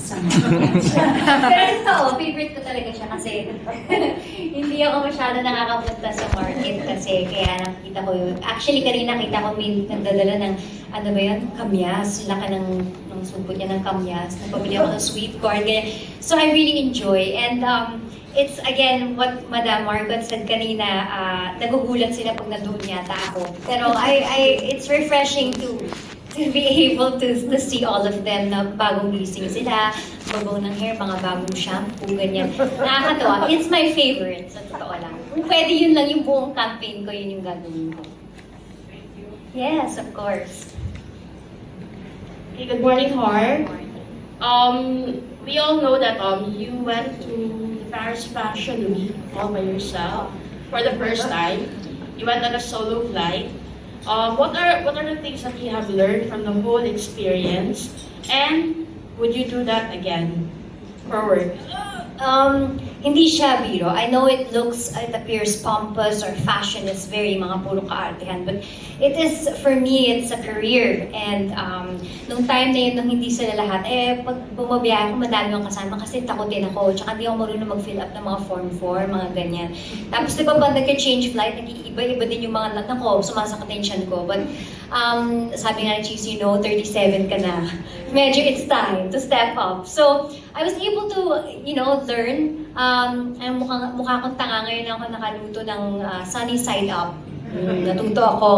sa market. Pero totoo, favorite ko talaga siya kasi hindi ako masyado nakakapunta sa market kasi kaya nakita ko yun. Actually, kanina nakita ko may nagdadala ng, ano ba yun, kamyas. Laka ng supot niya ng kamyas. Nagpabili ako ng sweet corn. Ganyan. So I really enjoy. And it's again what Madam Margot said kanina, nagugulat sila pag nandun yata ako. Pero it's refreshing to be able to see all of them na bagong gising sila, bagong ng hair, mga bagong shampoo, ganyan. Nakakatawa. It's my favorite, sa totoo lang. Kung pwede yun lang yung buong campaign ko, yun yung gagawin ko. Yes, of course. Okay, good morning, Har. We all know that you went to the Paris Fashion Week all by yourself for the first time. You went on a solo flight. What are the things that you have learned from the whole experience, and would you do that again for work? Hindi siya biro. I know it appears pompous or fashion is very mga puro kaartehan, but it is, for me, it's a career. And nung time na yun, nung hindi sila lahat, pag bumabiyahe ako, madami akong kasama kasi takutin ako. Tsaka hindi ako marunong mag-fill up ng mga form 4, mga ganyan. Tapos di ba nagka-change flight, nag-iiba-iba din yung mga lahat ko, sumasakit na yung tiyan ko. But sabi nga ni Chiz, 37 ka na. Medyo it's time to step up. So, I was able to, learn. Mukha kong tanga ngayon ako nakaluto ng sunny side up. Natuto ako.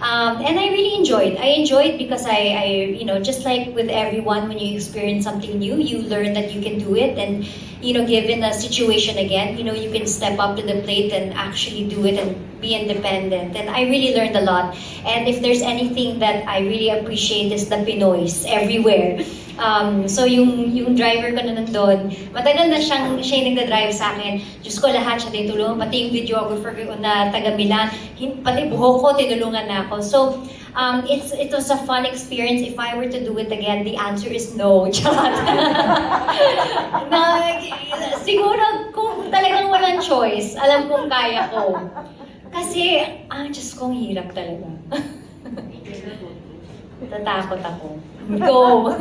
And I really enjoyed. I enjoyed because I just like with everyone, when you experience something new, you learn that you can do it. And, given a situation again, you can step up to the plate and actually do it and be independent. And I really learned a lot. And if there's anything that I really appreciate is the Pinoys everywhere. So yung driver ko na nandun, matagal na siya yung nagda-drive sa akin. Diyos ko, lahat siya tinulungan, pati yung videographer ko na taga Milan, pati buhok ko, tinulungan na ako. So, it was a fun experience. If I were to do it again, the answer is no. Siguro, kung talagang walang choice, alam kong kaya ko. Kasi, Diyos ko, ang hirap talaga. Natatakot ako. Go!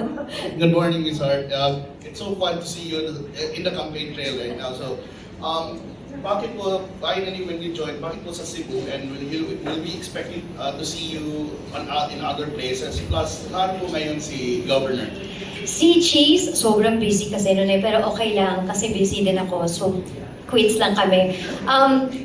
Good morning, Ms. Hart. It's so fun to see you in the campaign trail right now. So, bakit po, finally when you joined, bakit po sa Cebu, and will be expecting to see you in other places? Plus, lahat po ngayon si Governor. Si Chiz, sobrang busy kasi noon pero okay lang kasi busy din ako. So, quits lang kami.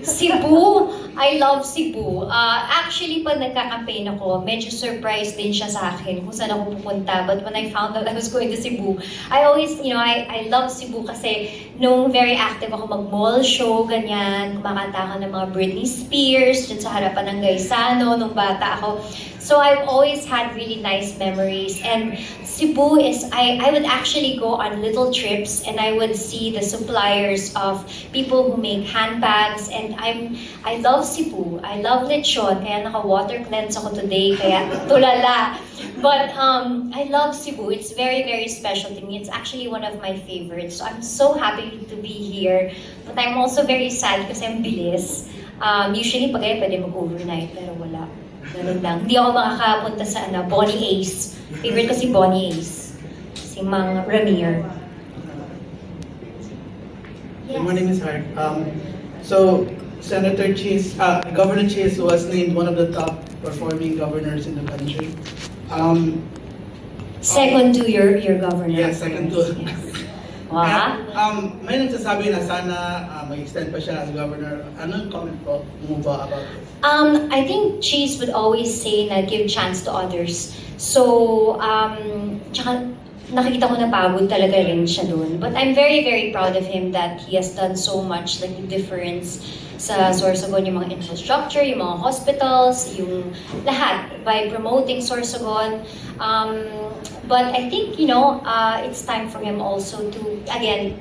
Cebu, I love Cebu. Actually, pag nagka-campaign ako, medyo surprised din siya sa akin kung saan ako pupunta. But when I found out I was going to Cebu, I always, I love Cebu kasi nung very active ako mag-mall show, ganyan, kumakanta ako ng mga Britney Spears, dyan sa harapan ng Gaisano, nung bata ako. So I've always had really nice memories. And Cebu is, I would actually go on little trips and I would see the suppliers of people who make handbags. And I love Cebu. I love lechon. Kaya naka-water cleanse ako today. Kaya tulala. But I love Cebu. It's very, very special to me. It's actually one of my favorites. So I'm so happy to be here. But I'm also very sad kasi ang bilis. Usually pag pwede mag-overnight, pero wala. Ganun lang. Hindi ako makakapunta sa Bonnie Ace. Favorite ko si Bonnie Ace. Si Mang Ramir. Yes. Good morning, Ms. Hart. So, Governor Chiz was named one of the top performing governors in the country. Second to your governor. Yeah, second to. Wow. May nagsasabi na sana mag-extend pa siya as governor. Anong comment mo ba about this? I think Chiz would always say na give chance to others. So, tsaka nakita ko na pagod talaga rin siya doon. But I'm very, very proud of him that he has done so much, like the difference sa Sorsogon, yung mga infrastructure, yung mga hospitals, yung lahat, by promoting Sorsogon. But I think, it's time for him also to, again,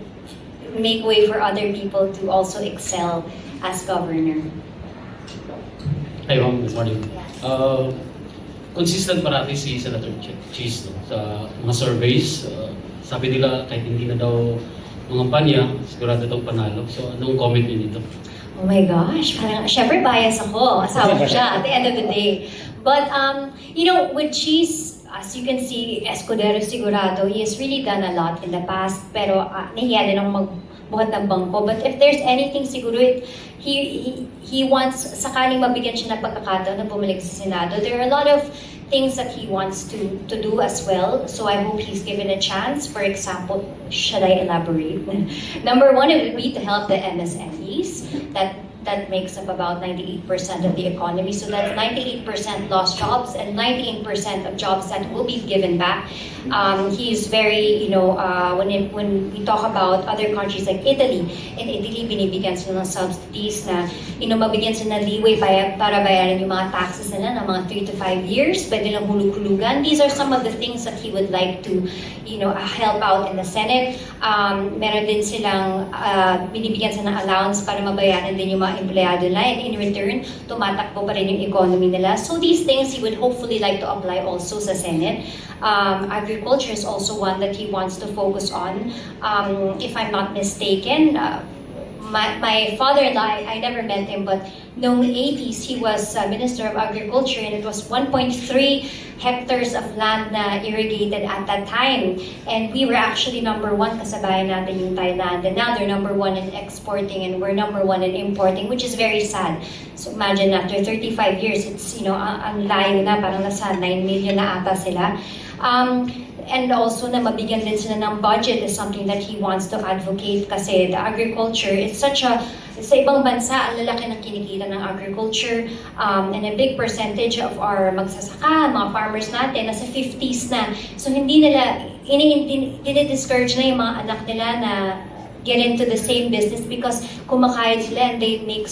make way for other people to also excel as governor. Hi, ma'am. Good morning. Consistent parati si Senator Chiz sa mga surveys. Sabi nila kahit hindi na daw mga panya, sigurado daw panalo. So anong comment niyo dito? Oh my gosh, parang syempre bias ako. Asawa ko siya at the end of the day. But, with Chiz, as you can see, Escudero Sigurado, he has really done a lot in the past, pero nahiya din akong magbuhat ng bangko. But if there's anything siguro, he wants, sakaling mabigyan siya ng pagkakataon na bumalik sa Senado, there are a lot of things that he wants to do as well. So I hope he's given a chance. For example, should I elaborate? Number one, it would be to help the MSMEs. That makes up about 98% of the economy. So that's 98% lost jobs and 98% of jobs that will be given back. He's very, when we talk about other countries like Italy, in Italy, binibigyan sila ng subsidies na, mabigyan sila ng leeway para bayaran yung mga taxes nila ng mga 3 to 5 years, pwede lang hulug-hulugan. These are some of the things that he would like to, help out in the Senate. Meron din silang, binibigyan sila ng allowance para mabayaran din yung mga empleyado nila, and in return, tumatakbo pa rin yung economy nila. So these things he would hopefully like to apply also sa Senate. Agriculture is also one that he wants to focus on. If I'm not mistaken, my father-in-law, I never met him, but noong 80s, he was Minister of Agriculture, and it was 1.3 hectares of land na irrigated at that time. And we were actually number 1, kasabayan natin yung Thailand. And now they're number 1 in exporting, and we're number 1 in importing, which is very sad. So imagine after 35 years, it's, ang layo na, parang nasa 9 million na ata sila. And also na mabigyan din sila ng budget is something that he wants to advocate kasi the agriculture is sa ibang bansa, ang lalaki ng kinikita ng agriculture, and a big percentage of our magsasaka, mga farmers natin, nasa 50s na. So hindi nila, discourage na yung mga anak nila na get into the same business because kumakain sila and they make,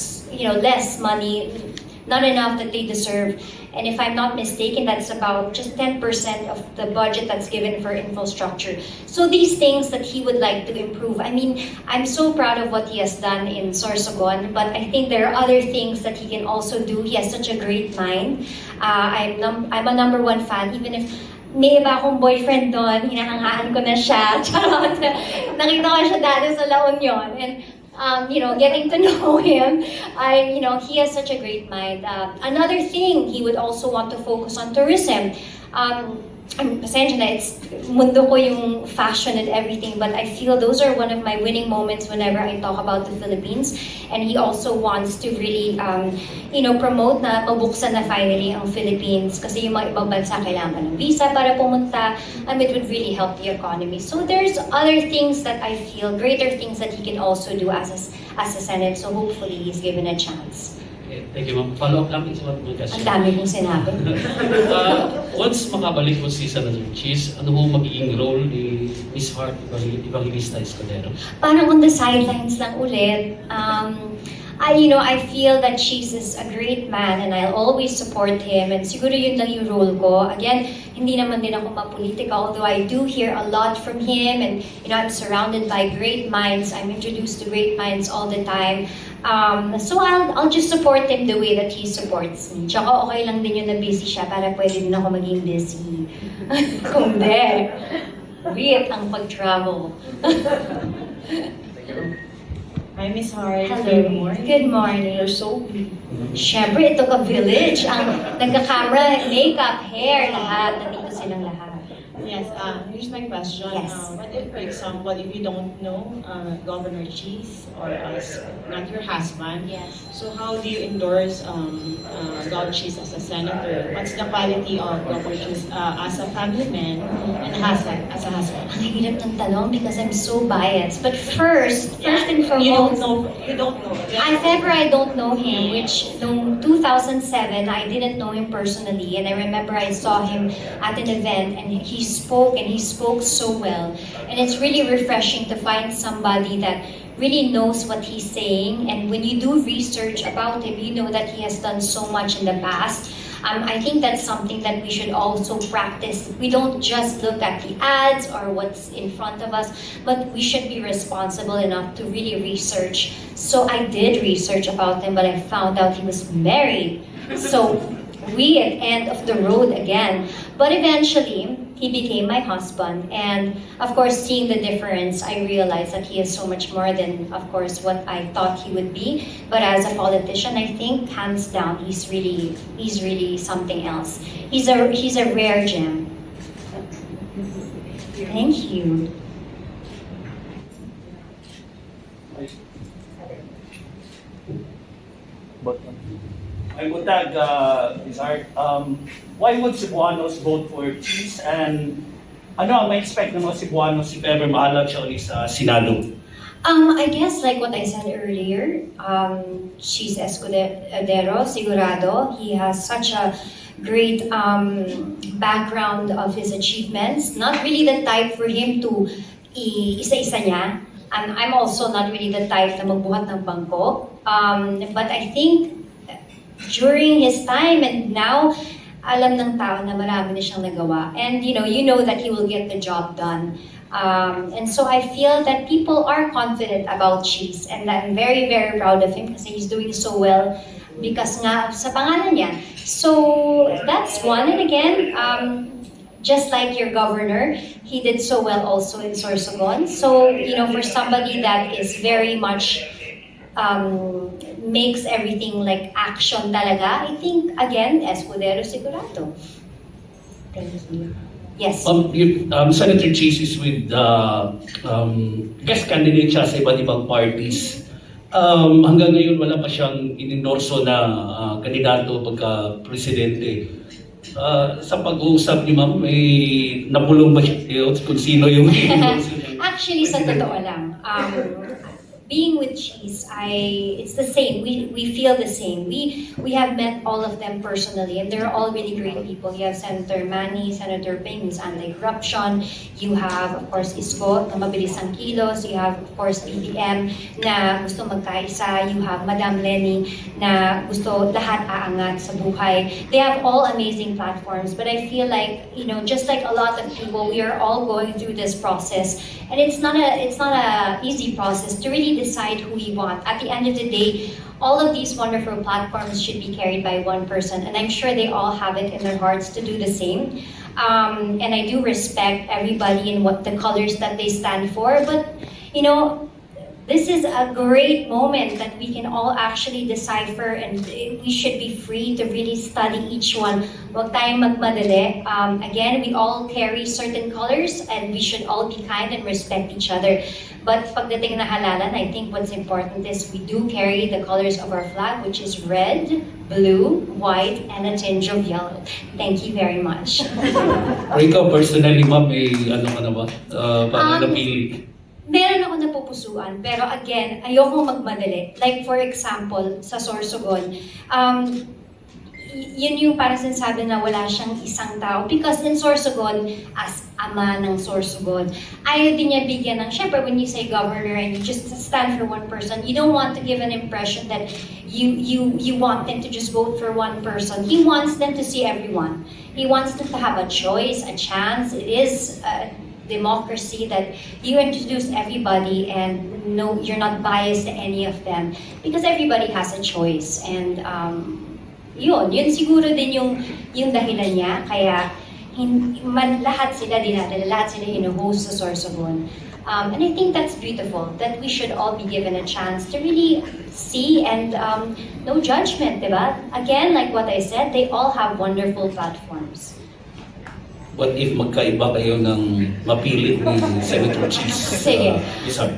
less money, not enough that they deserve. And if I'm not mistaken, that's about just 10% of the budget that's given for infrastructure. So these things that he would like to improve. I mean, I'm so proud of what he has done in Sorsogon, but I think there are other things that he can also do. He has such a great mind. I'm a number 1 fan, even if may iba akong boyfriend doon, hinahangaan ko na siya. Charot. Nakita ko siya dati sa La Union. And getting to know him, he has such a great mind. Another thing, he would also want to focus on tourism. Pasensya na, it's mundo ko yung fashion and everything, but I feel those are one of my winning moments whenever I talk about the Philippines. And he also wants to really, promote na mabuksan na finally ang Philippines kasi yung mga ibang bansa kailangan ng visa para pumunta. It would really help the economy. So there's other things that I feel, greater things that he can also do as a Senate. So hopefully he's given a chance. Okay, thank you, ma'am. Follow up lang sa mga question. Ang dami kong sinabi. Once makabalik po si Senator Chiz, ano po magiging role ni Miss Hart Evangelista-Escudero? Parang on the sidelines lang ulit. I feel that Chiz is a great man and I'll always support him, and siguro yun lang yung role ko. Again, hindi naman din ako mapolitika, although I do hear a lot from him, and I'm surrounded by great minds. I'm introduced to great minds all the time. So I'll just support him the way that he supports me. Tsaka okay lang din yun na busy siya para pwede din ako maging busy. Kung di, weird ang pag-travel. Hi, Miss Hart. Hello. Good morning. Good morning. You're so pretty. Siyempre, ito ka village. Ang nagka-camera, makeup, hair, lahat. Nandito silang lahat. Yes, here's my question. Yes. What if, for example, if you don't know Governor Chiz or not your husband, Yes. so how do you endorse Gov Chiz as a senator? What's the quality of Governor Chiz as a family man and as a husband? Ang hirap ng tanong because I'm so biased. But first and foremost, You don't know. if ever I don't know him, which noong 2007, I didn't know him personally, and I remember I saw him at an event, and he spoke so well. And it's really refreshing to find somebody that really knows what he's saying, and when you do research about him, you know that he has done so much in the past. I think that's something that we should also practice. We don't just look at the ads or what's in front of us, but we should be responsible enough to really research. So I did research about him, but I found out he was married. So we at end of the road again. But eventually, he became my husband. And of course, seeing the difference, I realized that he is so much more than, of course, what I thought he would be. But as a politician, I think hands down, he's really something else. He's a rare gem. Thank you. I would tag Ms. Art. Why would Cebuanos vote for Chiz? And ano ang ma-expect ng mga Cebuanos if ever mahalal siya ulit sa Senado? I guess like what I said earlier, Chiz Escudero, sigurado, he has such a great background of his achievements. Not really the type for him to isa-isa niya. And I'm also not really the type na magbuhat ng bangko. But I think during his time and now, alam ng tao na marami na siyang nagawa. And you know that he will get the job done. And so I feel that people are confident about Chiz, and I'm very, very proud of him kasi he's doing so well because nga sa pangalan niya. So that's one. And again, just like your governor, he did so well also in Sorsogon. So, for somebody that is very much makes everything like action talaga, I think, again, Escudero sigurado. Thank you. Yes. Senator Chiz is with guest candidate siya sa iba't ibang parties. Hanggang ngayon wala pa siyang inendorso na kandidato pagka-presidente. Sa pag-uusap niyo, ma'am, may napulong ba siya kung sino yung inendorso niya? Actually, sa totoo lang, being with Chiz, it's the same. We feel the same. We have met all of them personally, and they're all really great people. You have Senator Manny, Senator Ping, who's anti-corruption. You have, of course, Isko, na mabilis ang kilos. You have, of course, BBM, na gusto magkaisa. You have Madam Lenny, na gusto lahat aangat sa buhay. They have all amazing platforms, but I feel like, just like a lot of people, we are all going through this process, and it's not a easy process to really decide who we want. At the end of the day, all of these wonderful platforms should be carried by one person, and I'm sure they all have it in their hearts to do the same. And I do respect everybody and what the colors that they stand for, but this is a great moment that we can all actually decipher, and we should be free to really study each one. Huwag tayong magmadali. Again, we all carry certain colors, and we should all be kind and respect each other. But pagdating na halalan, I think what's important is we do carry the colors of our flag, which is red, blue, white, and a tinge of yellow. Thank you very much. Or ikaw personally, ma'am, may ano ka na ba? Paano napili? Meron ako napupusuan, pero again, ayoko magmadali. Like for example, sa Sorsogon, yun yung parang sinasabi na wala siyang isang tao. Because in Sorsogon, as ama ng Sorsogon, ayaw din niya bigyan ng, syempre when you say governor and you just stand for one person, you don't want to give an impression that you want them to just vote for one person. He wants them to see everyone. He wants them to have a choice, a chance. It is democracy that you introduce everybody, and no, you're not biased to any of them because everybody has a choice. And yun siguro din yung dahilan niya kaya lahat sila dinadala, lahat sila host sa Sorsogon. And I think that's beautiful, that we should all be given a chance to really see, and no judgment, diba? Again, like what I said, they all have wonderful platforms. What if magkaiba kayo ng mapilit ni Senator Chiz? Sige. Yes, sir.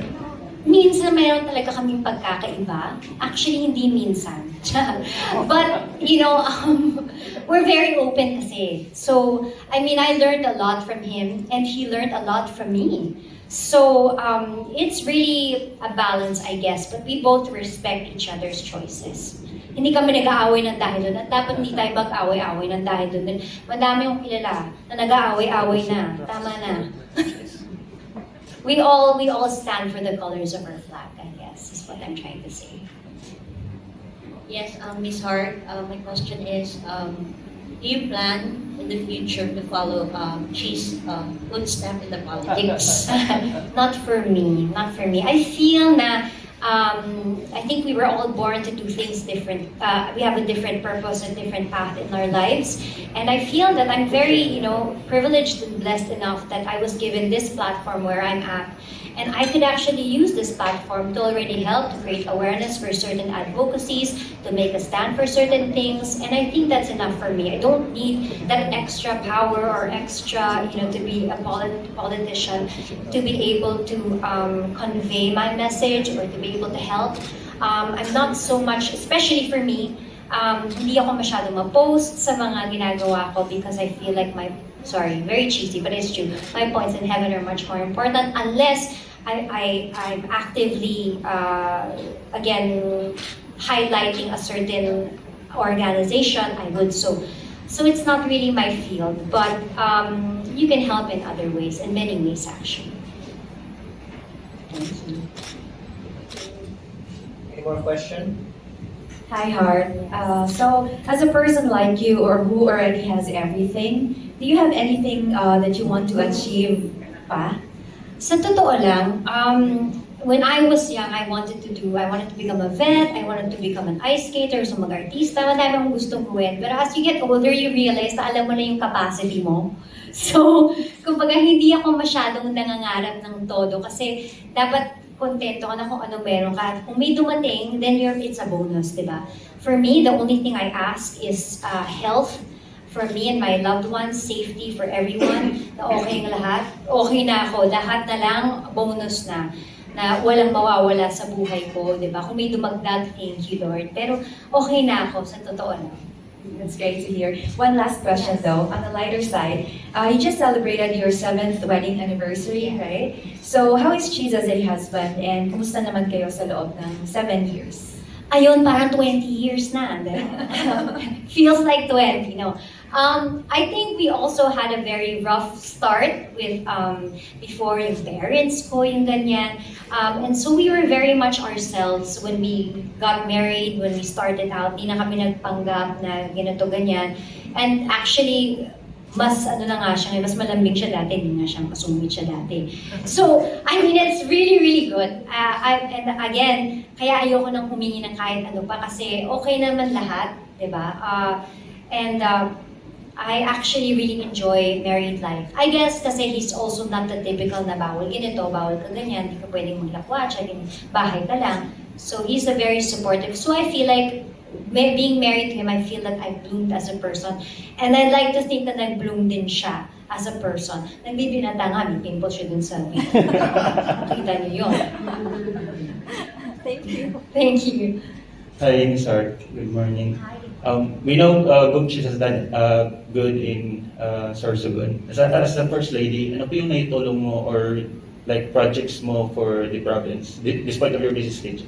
Minsan mayroon talaga kaming pagkakaiba. Actually, hindi minsan. But, we're very open kasi. So, I learned a lot from him, and he learned a lot from me. So, it's really a balance, I guess. But we both respect each other's choices. Hindi kami nag-aaway ng dahil doon, at dapat hindi tayo mag-aaway-aaway ng dahil doon. Madami yung kilala na nag-aaway-aaway na. Tama na. We all stand for the colors of our flag, I guess, is what I'm trying to say. Yes, Ms. Hart, my question is, do you plan in the future to follow Chiz footstep in the politics? Not for me. I feel na I think we were all born to do things different. We have a different purpose and different path in our lives. And I feel that I'm very, privileged and blessed enough that I was given this platform where I'm at. And I could actually use this platform to already help to create awareness for certain advocacies, to make a stand for certain things. And I think that's enough for me. I don't need that extra power or extra, to be a politician, to be able to convey my message or to be able to help. I'm not so much, especially for me, hindi ako masyado ma-post sa mga ginagawa ko because I feel like very cheesy, but it's true. My points in heaven are much more important unless I'm actively, again, highlighting a certain organization, I would so. So it's not really my field, but you can help in other ways, in many ways actually. Any more question? Hi, Hart. So, as a person like you or who already has everything, do you have anything that you want to achieve pa? Sa totoo lang, when I was young, I wanted to become a vet, I wanted to become an ice skater, so mag-artista, madami akong gustong gawin. Pero as you get older, you realize na alam mo na yung capacity mo. So, kumbaga, hindi ako masyadong nangangarap ng todo kasi dapat kontento ka na kung ano meron ka. At kung may dumating, then it's a bonus, di ba? For me, the only thing I ask is health for me and my loved ones, safety for everyone, na okay ang lahat. Okay na ako, lahat na lang, bonus na walang mawawala sa buhay ko, di ba? Kung may dumagdag, thank you, Lord. Pero okay na ako, sa totoo lang. That's great to hear. One last question though, on the lighter side. You just celebrated your 7th wedding anniversary, right? So, how is Chiz as a husband and kumusta naman kayo sa loob ng 7 years? Ayun, parang 20 years na. Feels like 20, no? I think we also had a very rough start with before yung parents ko, yung ganyan. And so we were very much ourselves when we got married, when we started out. Di na kami nagpanggap na ganito, ganyan. And actually, mas mas malambing siya dati, hindi na siya masungit siya dati. So, I mean, it's really, really good. And again, kaya ayoko nang humingi ng kahit ano pa kasi okay naman lahat, di ba? I actually really enjoy married life. I guess kasi he's also not the typical na bawal ganito, bawal ka ganyan, hindi ka pwedeng maglakwatsa, bahay ka lang. So he's a very supportive. So I feel like being married to him, I feel that I bloomed as a person. And I'd like to think that nag-bloom din siya as a person. Nagbibinata nga, may pimple siya dun sa video. Kita niyo yun. Thank you. Thank you. Hi, Miss Art. Good morning. We know Chiz has done good in Sorsogon. As the First Lady, ano po yung naitulong mo or like projects mo for the province, despite of your busy schedule?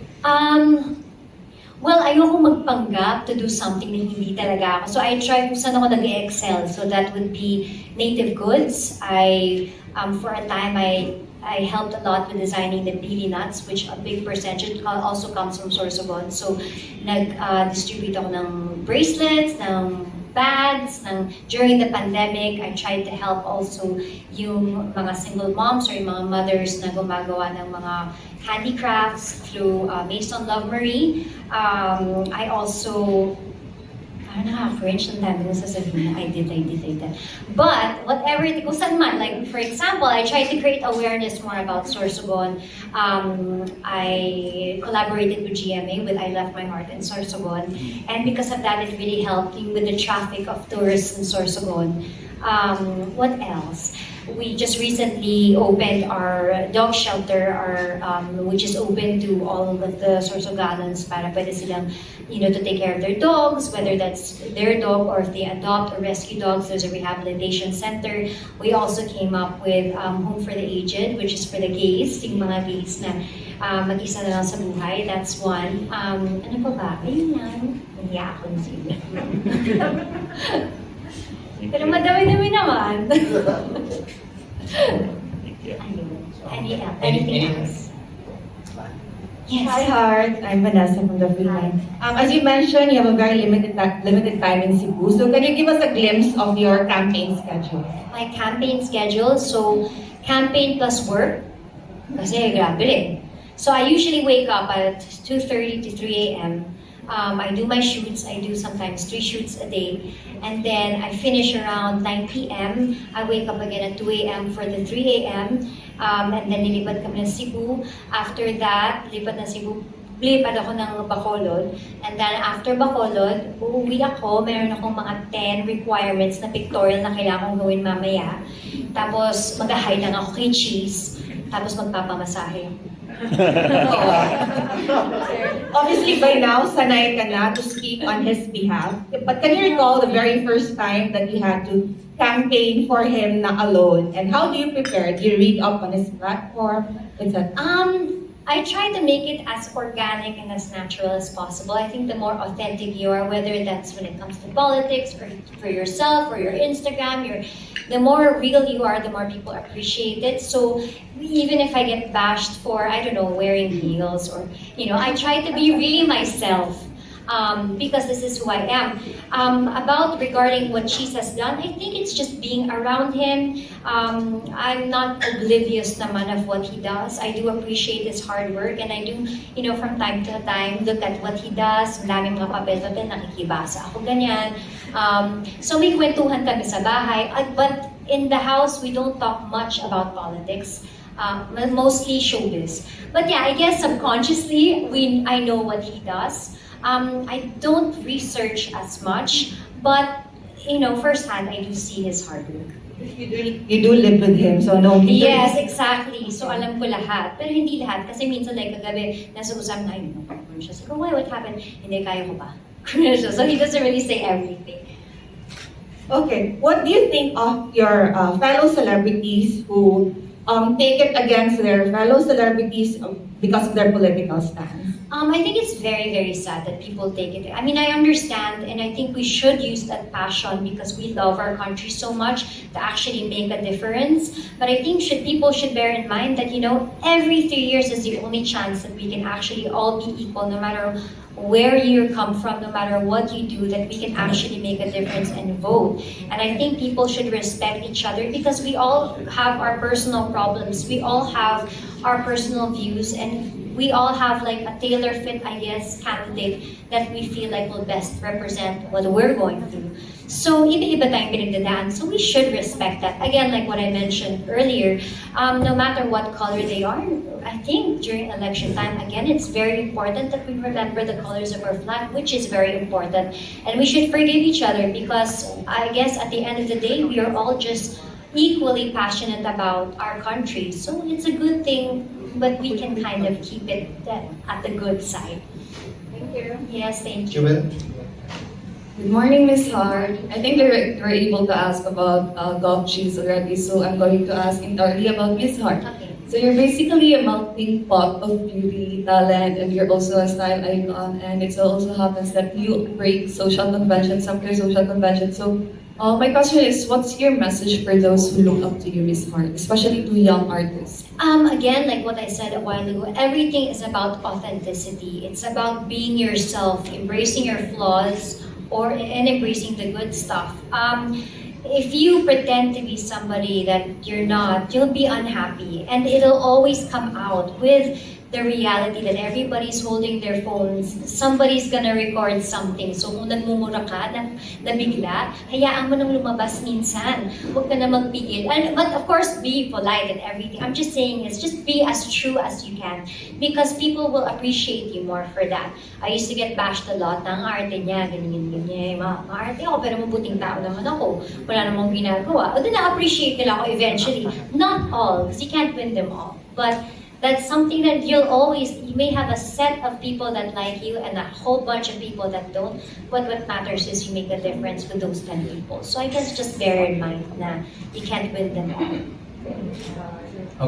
Well, ayoko magpanggap to do something na hindi talaga ako. So I try kung saan ako nag-excel. So that would be native goods. For a time, I helped a lot with designing the pili nuts, which a big percentage also comes from Sorsogon. So, nag-distribute ako ng bracelets, ng bags, during the pandemic, I tried to help also yung mga single moms or yung mga mothers na gumagawa ng mga handicrafts through Maison Love Marie. I also nakaka-cringe ng dami na sasabihin na I did that. But, whatever, kung saan man, like, for example, I tried to create awareness more about Sorsogon. I collaborated with GMA, with I Left My Heart in Sorsogon. And because of that, it really helped with the traffic of tourists in Sorsogon. What else? We just recently opened our dog shelter, which is open to all of the Sorsogonans para pwede silang, to take care of their dogs, whether that's their dog or if they adopt or rescue dogs. There's a rehabilitation center. We also came up with Home for the Aged, which is for the gays, yung mga gays na mag-isa na lang sa buhay. That's one. Ano pa ba? Ayun yan. Nahiya ako na sila. Pero madami-dami naman. Anything else? Yes. Hi, Hart. I'm Vanessa from the Freeman. As you mentioned, you have a very limited time in Cebu. So can you give us a glimpse of your campaign schedule? My campaign schedule, so campaign plus work. Kasi grabe rin. So I usually wake up at 2:30 to 3 a.m. I do my shoots. I do sometimes 3 shoots a day. And then I finish around 9 p.m. I wake up again at 2 a.m. for the 3 a.m. And then nilipat kami ng Cebu. After that, lipat ng Cebu, lipad ako ng Bacolod. And then after Bacolod, uuwi ako. Meron akong mga 10 requirements na pictorial na kailangan kong gawin mamaya. Tapos mag-hi lang ako kay Chiz. Tapos magpapamasahe. Obviously, by now, sanay ka na to speak on his behalf. But can you recall the very first time that you had to campaign for him na alone? And how do you prepare? Do you read up on his platform? Etc. I try to make it as organic and as natural as possible. I think the more authentic you are, whether that's when it comes to politics or for yourself or your Instagram, the more real you are, the more people appreciate it. So even if I get bashed for, I don't know, wearing heels or, I try to be really myself. Because this is who I am. Regarding what Chiz has done, I think it's just being around him. I'm not oblivious naman of what he does. I do appreciate his hard work and I do, from time to time, look at what he does. Maraming mga papel-papel, nakikibasa ako ganyan. So may kwentuhan kami sa bahay. But in the house, we don't talk much about politics. Mostly showbiz. But yeah, I guess subconsciously, I know what he does. I don't research as much, but firsthand, I do see his hard work. You do live with him, so no. Yes, exactly. So alam ko lahat. Pero hindi lahat. Kasi minsan like kagabi, nasa usap na, siya. So, why, what happened? Hindi, kaya ko ba? So he doesn't really say everything. Okay, what do you think of your fellow celebrities who take it against their fellow celebrities because of their political stance? I think it's very, very sad that people take it. I mean, I understand, and I think we should use that passion because we love our country so much to actually make a difference. But I think people should bear in mind that, every 3 years is the only chance that we can actually all be equal, no matter where you come from, no matter what you do, that we can actually make a difference and vote. And I think people should respect each other because we all have our personal problems. We all have our personal views, and we all have like a tailor-fit, I guess, candidate that we feel like will best represent what we're going through. So, iba-iba tayong pinagdadaan, so we should respect that. Again, like what I mentioned earlier, no matter what color they are, I think during election time, again, it's very important that we remember the colors of our flag, which is very important. And we should forgive each other because I guess at the end of the day, we are all just equally passionate about our country. So it's a good thing, but we can kind of keep it at the good side. Thank you. Yes, thank you. Jewel? Good morning, Ms. Hart. I think you were able to ask about Gov Chiz already, so I'm going to ask entirely about Ms. Hart. Okay. So you're basically a melting pot of beauty, talent, and you're also a style icon, and it also happens that you break social conventions, some clear social conventions. So my question is, what's your message for those who look up to you, Ms. Hart, especially to young artists? Again, like what I said a while ago, everything is about authenticity. It's about being yourself, embracing your flaws, and embracing the good stuff. If you pretend to be somebody that you're not, you'll be unhappy, and it'll always come out with the reality that everybody's holding their phones, somebody's gonna record something. So kung nagmumura ka, na bigla, hayaan mo nang lumabas minsan. Huwag ka na magpigil. But of course, be polite and everything. I'm just saying is just be as true as you can because people will appreciate you more for that. I used to get bashed a lot ng arte niya, ganyan. Arte ako, pero mabuting tao naman ako. Wala namang ginagawa. O din na-appreciate nila ako eventually. Not all, because you can't win them all. But that's something that you may have a set of people that like you and a whole bunch of people that don't, but what matters is you make a difference with those 10 people. So I guess just bear in mind na you can't win them all.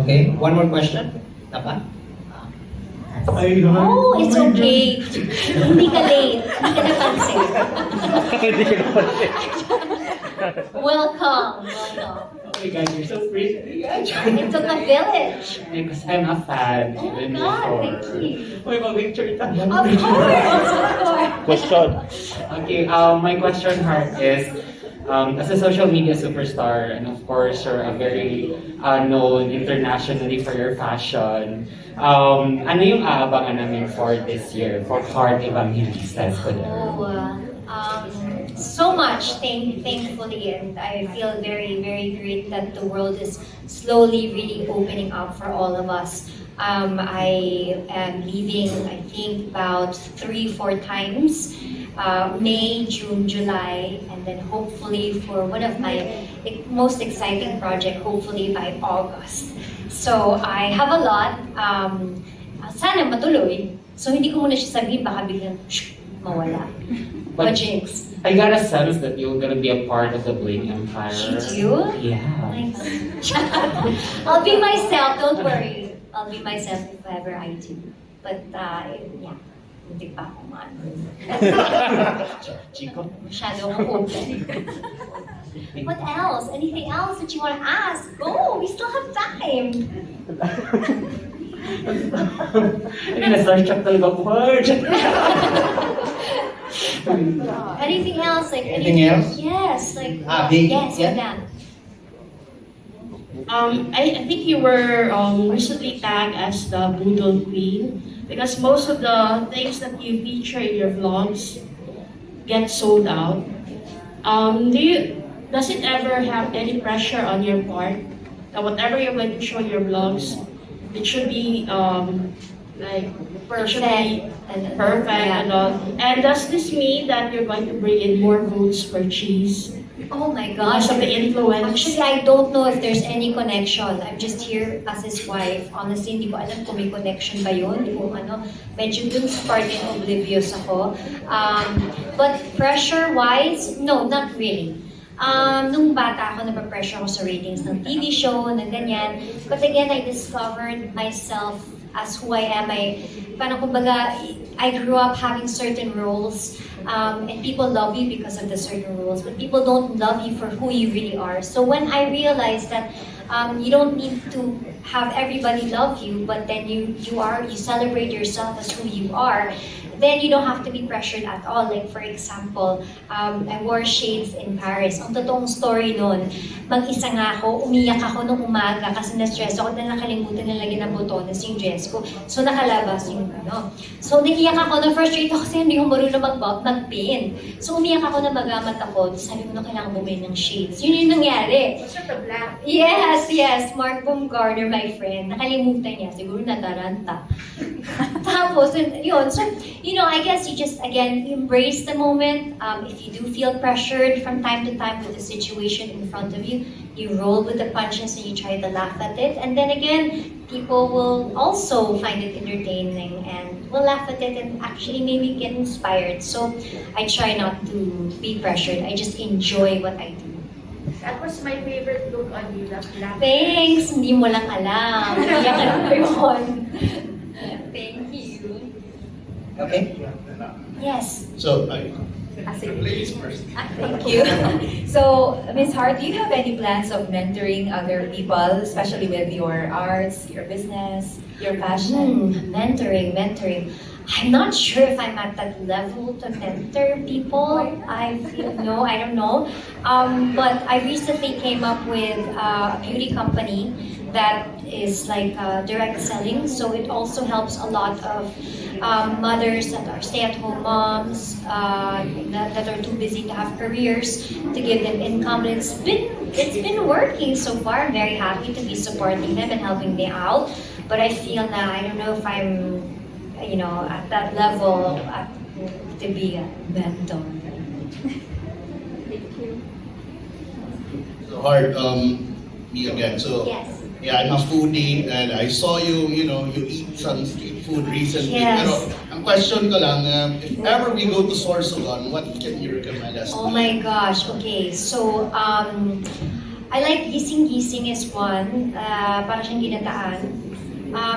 Okay, one more question. Tapa? Oh, it's okay. Hindi ka late. Hindi ka napansin. Hindi ko napansin. Welcome. Oh my God, you're so pretty. It took a village. Because I'm a fan. Oh my God, thank you. May mag-picture tayo. Of course, of course. Question. Okay, my question, Hart, is As a social media superstar, and of course, you're a very known internationally for your fashion. Ano yung aabangan namin for this year, for Heart Evangelista-Escudero? So much, thankfully, and I feel very, very great that the world is slowly really opening up for all of us. I am leaving, I think, about 3-4 times. May, June, July, and then hopefully for one of my most exciting project, hopefully by August. So I have a lot. Sana matuloy. So hindi ko muna siya sabihin, baka biglang mawala. But Jinx. I got a sense that you're gonna be a part of the Bling Empire. You? Yeah. Nice. I'll be myself, don't worry. I'll be myself if ever I do. But yeah, hindi pa ako man. Chico? Masyado ako open. What else? Anything else that you want to ask? Go! We still have time. Nasa-shock talaga ako, Heart. Anything else? Like Anything else? Yes, like Big, yes, yeah. madam. I think you were recently tagged as the Boodle Queen because most of the things that you feature in your vlogs get sold out. Does it ever have any pressure on your part that whatever you're going to show in your vlogs, it should be like Perfect. perfect Yeah. and all? And does this mean that you're going to bring in more votes for Chiz? Oh my gosh. Because of the influence? Actually, I don't know if there's any connection. I'm just here as his wife. Honestly, hindi ko alam kung may connection ba yun. Kung ano, medyo dun sa part yung oblivious ako. But pressure-wise, no, not really. Nung bata ako, napapressure ako sa ratings ng TV show, na ganyan. But again, I discovered myself as who I am. Parang kumbaga, I grew up having certain roles. And people love you because of the certain rules, but people don't love you for who you really are. So when I realized that you don't need to have everybody love you, but then you celebrate yourself as who you are, then you don't have to be pressured at all. Like for example, I wore shades in Paris. Ang totoong story nun, mag-isa nga ako, umiyak ako nung umaga kasi na-stress ako na nakalimutan na lagyan ng botones yung dress ko. So nakalabas yung ano. So naiyak ako, na-frustrate ako kasi hindi ko marunong mag-pin. So umiyak ako na magamat ako. Sabi ko na kailangan bumili ng shades. Yun yung nangyari. What's the black? Yes. Mark Garner, my friend. Nakalimutan niya. Siguro nataranta. Tapos, yun. So, I guess you just, again, embrace the moment. If you do feel pressured from time to time with the situation in front of you, you roll with the punches and you try to laugh at it. And then again, people will also find it entertaining and will laugh at it and actually maybe get inspired. So, I try not to be pressured. I just enjoy what I do. That was my favorite look on you. Thanks! Hindi mo lang alam. Iyakan ko yun. Thank you. Okay. Yes. So, ladies first. Thank you. So, Ms. Hart, do you have any plans of mentoring other people, especially with your arts, your business, your passion? Mentoring. I'm not sure if I'm at that level to mentor people. I don't know. But I recently came up with a beauty company that is like direct selling. So it also helps a lot of mothers that are stay-at-home moms that are too busy to have careers to give them income. And it's been working so far. I'm very happy to be supporting them and helping them out. But I feel now I don't know if I'm at that level to be a mentor. So hard, me again. So Yes. yeah, I'm a foodie and I saw you eat some street food recently. Yes. Pero ang question ko lang, if ever we go to Sorsogon, what can you recommend us? Oh my gosh. Okay. So I like gising-gising is one. Para siyang ginataan.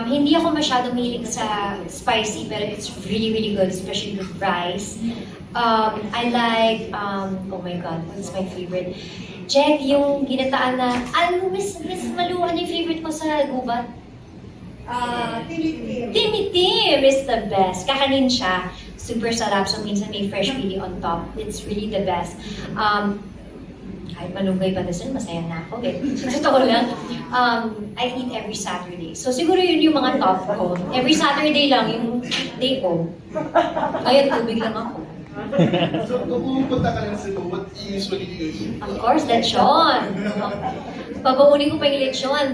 Hindi ako masyadong mahilig sa spicy, pero it's really, really good, especially with rice. I like, oh my God, what's my favorite? Check yung ginataan na, Miss Malu, ano yung favorite ko sa gubat? Timitim is the best. Kakanin siya. Super sarap. So minsan may fresh pili on top. It's really the best. kahit malunggay pa doon, masaya na ako eh. Sa totoo lang, I eat every Saturday. So siguro yun yung mga top ko. Every Saturday lang yung day ko. Ngayon, tubig lang ako. So, kung pupunta ka lang sa Cebu, what usually do you eat? Of course, lechon. Babaunin ko pa yung lechon.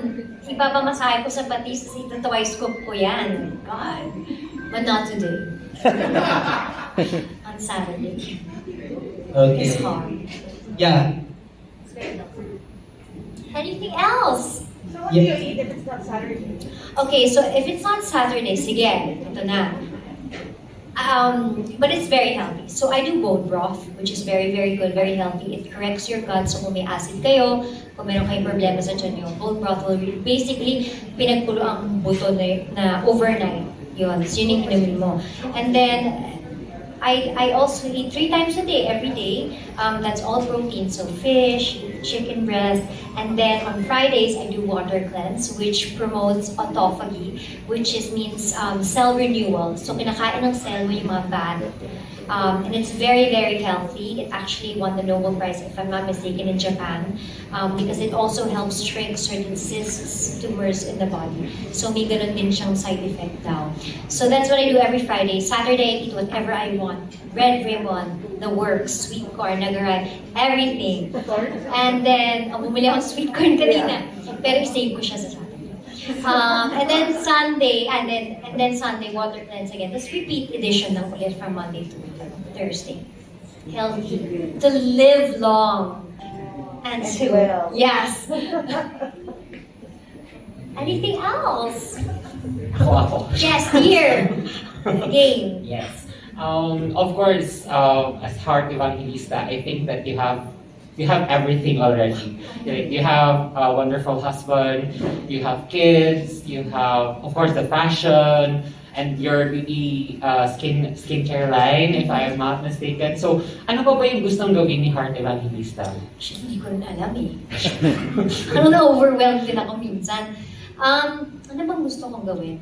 Ipapamasahe ko sa Batis, twice cook ko yan. God. But not today. On Saturday. Okay. It's hard. Yeah. Anything else? So what do you eat if it's not Saturday? Okay, so if it's not Saturday, sige, ito na. But it's very healthy. So I do bone broth, which is very, very good, very healthy. It corrects your gut. So kung may acid kayo, kung meron kayong problema sa tiyan nyo, bone broth will basically pinagkulo ang buto na overnight. Yun, so yun yung inumin mo. And then, I also eat 3 times a day, every day. That's all protein, so fish, chicken breast, and then on Fridays I do water cleanse, which promotes autophagy, which means cell renewal. So kinakain ng cell mo yung mga bad. And it's very, very healthy. It actually won the Nobel Prize, if I'm not mistaken, in Japan, because it also helps shrink certain cysts, tumors in the body. So may ganun din siyang side effect daw. So that's what I do every Friday. Saturday, I eat whatever I want. Red ribbon, the works, sweet corn, nagaray, everything. And then, bumili ako ng sweet corn kanina. Pero i-save ko siya sa Saturday. And then Sunday, and then Sunday, water cleanse again. This repeat edition ng ulit from Monday to Thursday. Healthy. To live long. And to, yes. Anything else? Ako. Yes, here. Again. Yes. Of course, as heart evangelista, I think that you have everything already. You have a wonderful husband, you have kids, you have, of course, the fashion, and your beauty skincare line, if I am not mistaken. So, ano ba yung gustong gawin ni Heart Evangelista? Hindi ko rin alam eh. Ano na-overwhelmed din ako minsan. Ano bang gusto kong gawin?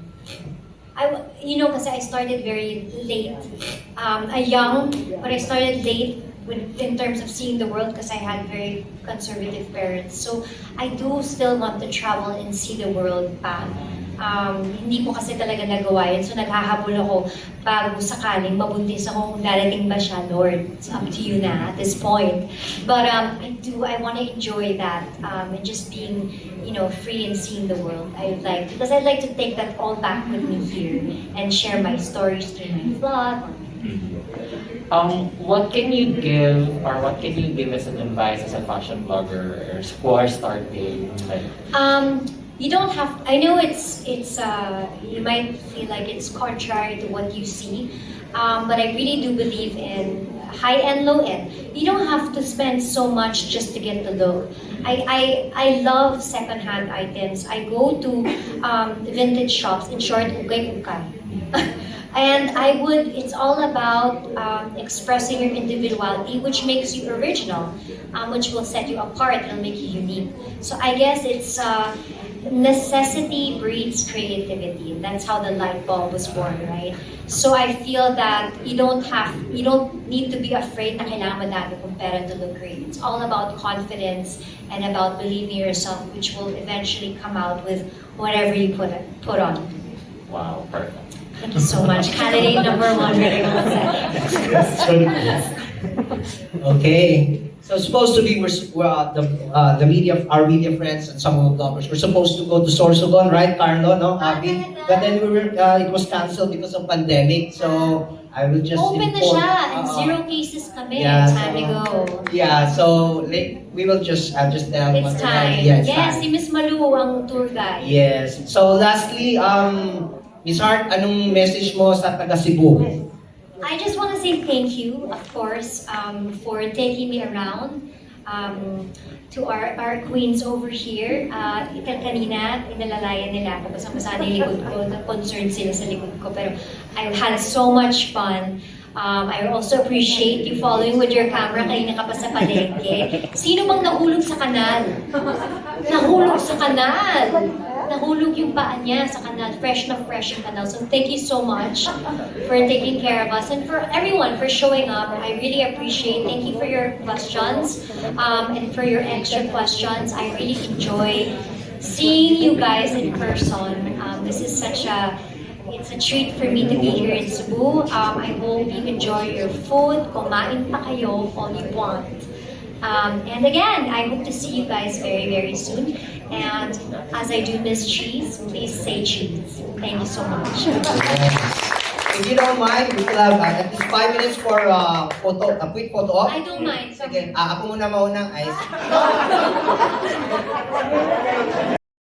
Kasi I started very late. Young, but I started late in terms of seeing the world because I had very conservative parents. So I do still want to travel and see the world pa. Hindi ko kasi talaga nagawa yun. So naghahabol ako bago sakaling mabuntis ako kung darating ba siya, Lord. It's up to you na at this point. But I want to enjoy that and just being, free and seeing the world. Because I'd like to take that all back with me here and share my stories through my vlog. What can you give as an advice as a fashion blogger who are starting? You don't have. I know it's. You might feel like it's contrary to what you see, but I really do believe in high end, low end. You don't have to spend so much just to get the look. I love secondhand items. I go to vintage shops. In short, ukay-ukay. And it's all about expressing your individuality, which makes you original, which will set you apart and make you unique. So I guess it's necessity breeds creativity. That's how the light bulb was born, right? So I feel that you don't need to be afraid na kailangan madami kong pera to look great. It's all about confidence and about believing in yourself, which will eventually come out with whatever you put on. Wow, perfect. Thank you so much. Candidate number 1. Okay. So supposed to be the media, our media friends and some of the bloggers were supposed to go to Sorsogon, right, Carlo? No, Abby? But then it was cancelled because of pandemic. So I will just Open na inform- siya and 0 cases kami. Yeah, Time to go. Yeah, so we will I'll just tell It's time. Yeah, it's Yes, time. si Miss Malu ang tour guide. Yes. So lastly, Ms. Hart, anong message mo sa taga Cebu? I just want to say thank you, of course, for taking me around to our queens over here. Kanina, inalalayan nila ako kasi masana yung likod ko, concerned sila sa likod ko. Pero I've had so much fun. I also appreciate you following with your camera kanina ka pa sa palengke. Sino bang nahulog sa kanal? Nahulog sa kanal! nahulog yung paa niya sa kanal, fresh na fresh yung kanal. So thank you so much for taking care of us and for everyone for showing up. I really appreciate. Thank you for your questions and for your extra questions. I really enjoy seeing you guys in person. This is it's a treat for me to be here in Cebu. I hope you enjoy your food. Kumain pa kayo all you want. And again, I hope to see you guys very, very soon. And as I do miss cheese, please say cheese. Thank you so much. If you don't mind, we will have at least 5 minutes for a quick photo op. I don't mind. Sige, ako muna mauna, Ice.